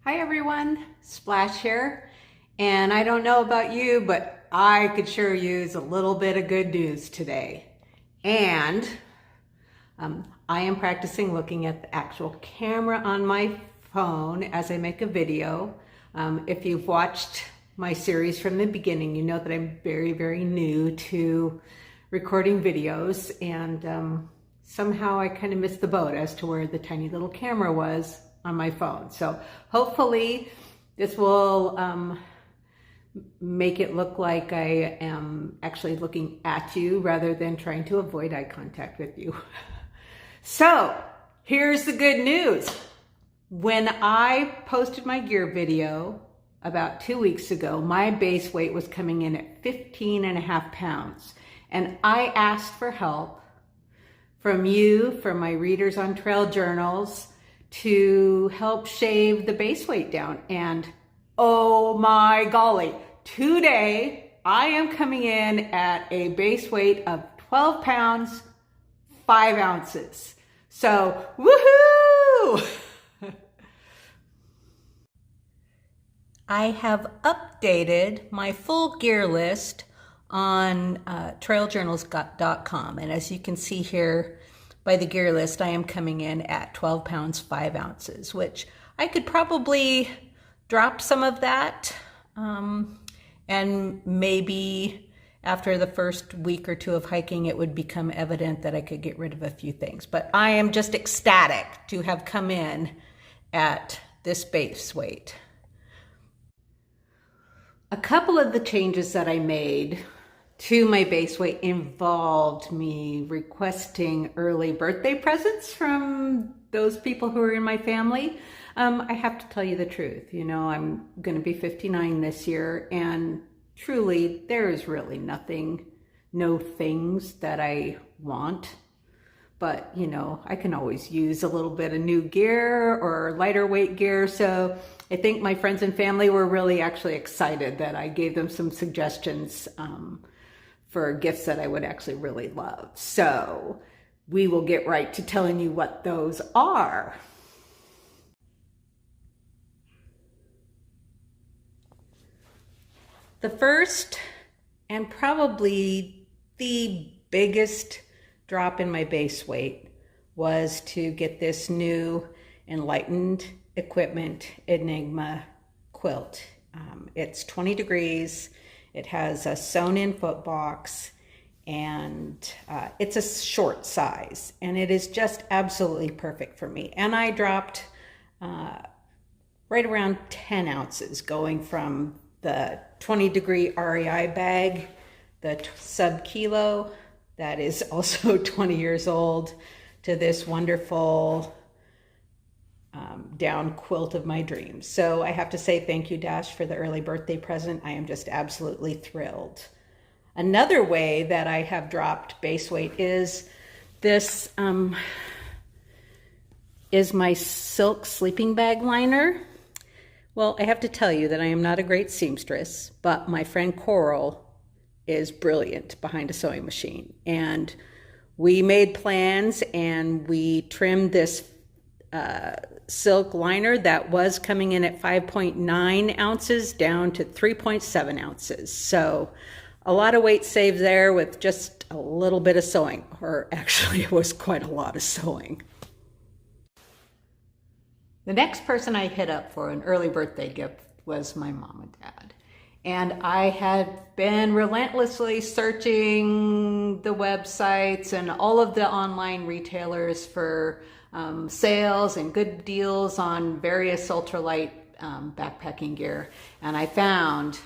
Hi everyone, Splash here, and I don't know about you, but I could sure use a little bit of good news today. And I am practicing looking at the actual camera on my phone as I make a video. If you've watched my series from the beginning, you know that I'm very new to recording videos, and somehow I kind of missed the boat as to where the tiny little camera was on my phone. So hopefully this will make it look like I am actually looking at you rather than trying to avoid eye contact with you. So here's the good news. When I posted my gear video about 2 weeks ago, my base weight was coming in at 15.5 pounds. And I asked for help from you, from my readers on trail journals, to help shave the base weight down. And oh my golly, today I am coming in at a base weight of 12 pounds, 5 ounces. So, woohoo! I have updated my full gear list on trailjournals.com. And as you can see here, by the gear list, I am coming in at 12 pounds, 5 ounces, which I could probably drop some of that. And maybe after the first week or two of hiking, it would become evident that I could get rid of a few things. But I am just ecstatic to have come in at this base weight. A couple of the changes that I made to my base weight involved me requesting early birthday presents from those people who are in my family. I have to tell you the truth. You know, I'm going to be 59 this year, and truly there is really no things that I want. But, you know, I can always use a little bit of new gear or lighter weight gear. So I think my friends and family were really actually excited that I gave them some suggestions for gifts that I would actually really love. So we will get right to telling you what those are. The first and probably the biggest drop in my base weight was to get this new Enlightened Equipment Enigma quilt. It's 20 degrees. It has a sewn-in foot box, and it's a short size, and it is just absolutely perfect for me. And I dropped right around 10 ounces going from the 20-degree REI bag, the sub-kilo, that is also 20 years old, to this wonderful down quilt of my dreams. So I have to say thank you, Dash, for the early birthday present. I am just absolutely thrilled. Another way that I have dropped base weight is this is my silk sleeping bag liner. Well, I have to tell you that I am not a great seamstress, but my friend Coral is brilliant behind a sewing machine. And we made plans and we trimmed this silk liner that was coming in at 5.9 ounces down to 3.7 ounces. So a lot of weight saved there with just a little bit of sewing, or actually it was quite a lot of sewing. The next person I hit up for an early birthday gift was my mom and dad. And I had been relentlessly searching the websites and all of the online retailers for sales and good deals on various ultralight backpacking gear. And I found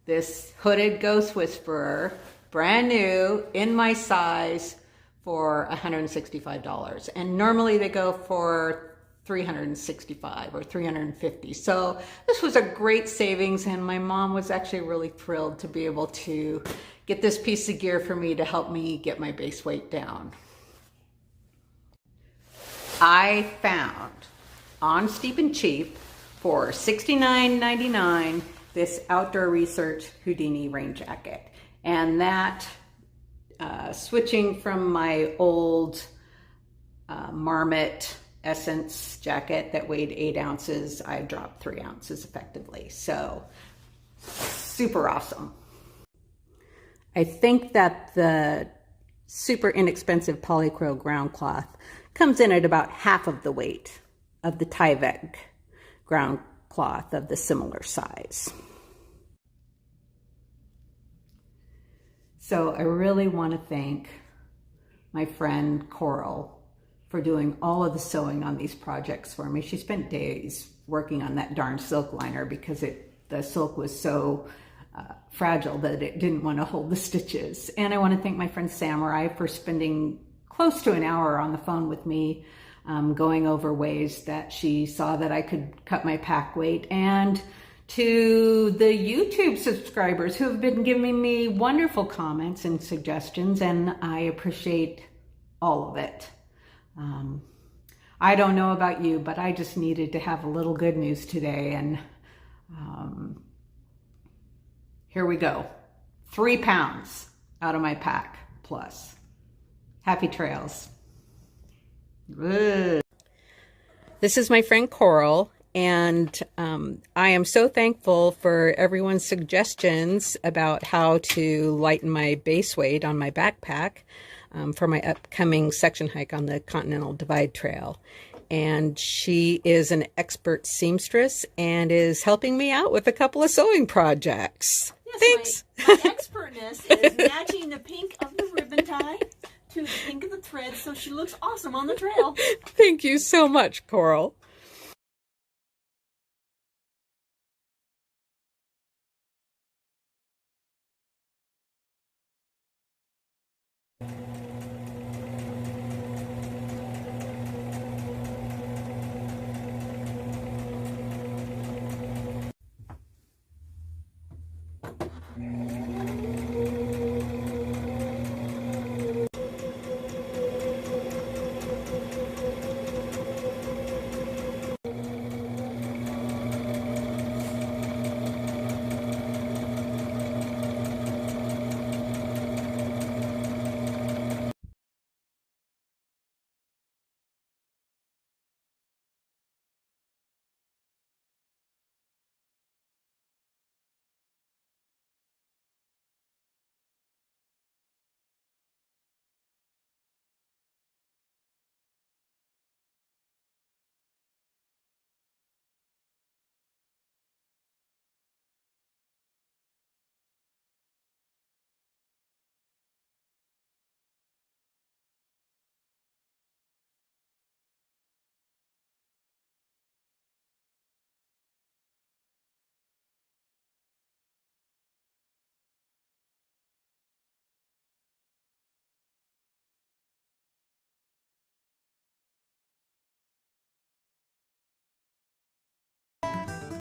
this hooded Ghost Whisperer, brand new, in my size, for $165. And normally they go for $365 or $350. So this was a great savings, and my mom was actually really thrilled to be able to get this piece of gear for me to help me get my base weight down. I found on Steep and Cheap for $69.99 this Outdoor Research Houdini rain jacket. And that, switching from my old Marmot Essence jacket that weighed 8 ounces, I dropped 3 ounces effectively. So super awesome. I think that the super inexpensive polycro ground cloth comes in at about half of the weight of the Tyvek ground cloth of the similar size. So I really want to thank my friend Coral for doing all of the sewing on these projects for me. She spent days working on that darn silk liner because the silk was so fragile that it didn't want to hold the stitches. And I want to thank my friend Samurai for spending close to an hour on the phone with me, going over ways that she saw that I could cut my pack weight, and to the YouTube subscribers who have been giving me wonderful comments and suggestions, and I appreciate all of it. I don't know about you, but I just needed to have a little good news today, and here we go. 3 pounds out of my pack plus. Happy trails. Ugh. This is my friend Coral, and I am so thankful for everyone's suggestions about how to lighten my base weight on my backpack for my upcoming section hike on the Continental Divide Trail. And she is an expert seamstress and is helping me out with a couple of sewing projects. Yes, thanks. My expertness is matching the pink of the ribbon tie to the pink of the thread, so she looks awesome on the trail. Thank you so much, Coral.